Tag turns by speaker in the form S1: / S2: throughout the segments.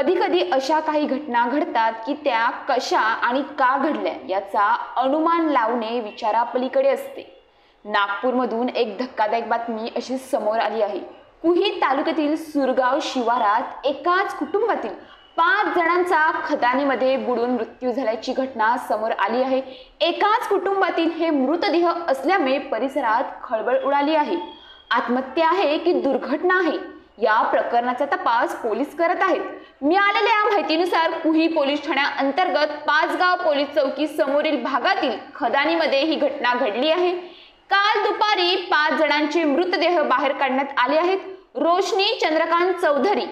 S1: कधी कधी अशा काही घटना घडतात की त्या कशा आणि का घडल्या याचा अनुमान लावणे विचारापलीकडे असते। नागपूरमधून एक धक्कादायक बातमी अशी समोर आली आहे। कुही तालुक्यातील सुरगाव शिवारात एकाच कुटुंबातील 5 जणांचा खदानीमध्ये बुडून मृत्यू झाल्याची घटना समोर आली आहे। एकाच कुटुंबातील हे मृतदेह असल्यामुळे परिसरात खळबळ उडाली आहे। आत्महत्या आहे की दुर्घटना आहे या प्रकरणाचा तपास पोलीस करत आहेत। मिळालेल्या माहितीनुसार कुही पोलीस ठाण्याअंतर्गत पाचगाव पोलीस चौकी समोरील भागातील खदानीमध्ये ही घटना घडली आहे। काल दुपारी 5 जणांचे मृतदेह बाहेर काढण्यात आले आहेत। रोशनी चंद्रकांत चौधरी,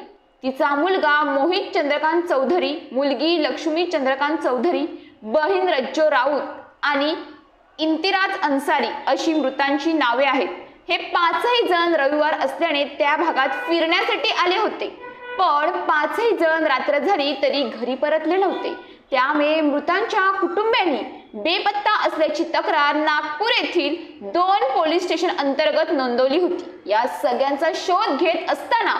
S1: तिचा मुलगा मोहित चंद्रकांत चौधरी, मुलगी लक्ष्मी चंद्रकांत चौधरी, बहीण रज्जो राऊत आणि इम्तिराज अन्सारी अशी मृतांची नावे आहेत। हे 5ही जण रविवार असल्याने त्या भागात फिरण्यासाठी आले होते, पण 5ही जण रात्र झाली तरी घरी परतले नव्हते। त्यामुळे मृतांच्या कुटुंबियांनी बेपत्ता असल्याची तक्रार नागपूर येथील 2 पोलीस स्टेशन अंतर्गत नोंदवली होती। या सगळ्यांचा शोध घेत असताना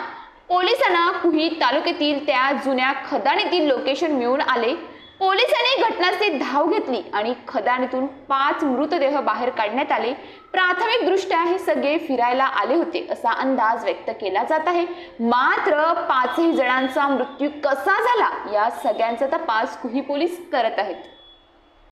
S1: पोलिसांना कुही तालुक्यातील त्या जुन्या खदानीतील लोकेशन मिळून आले। पोलिसांनी घटनास्थळी धाव घेतली आणि खदानीतून 5 मृतदेह बाहेर काढण्यात आले। प्राथमिक दृष्ट्या हे सगळे फिरायला आले होते असा अंदाज व्यक्त केला जात आहे। मात्र 5ही जणांचा मृत्यू कसा झाला या सगळ्यांचा तपास कुही पोलीस करत आहेत।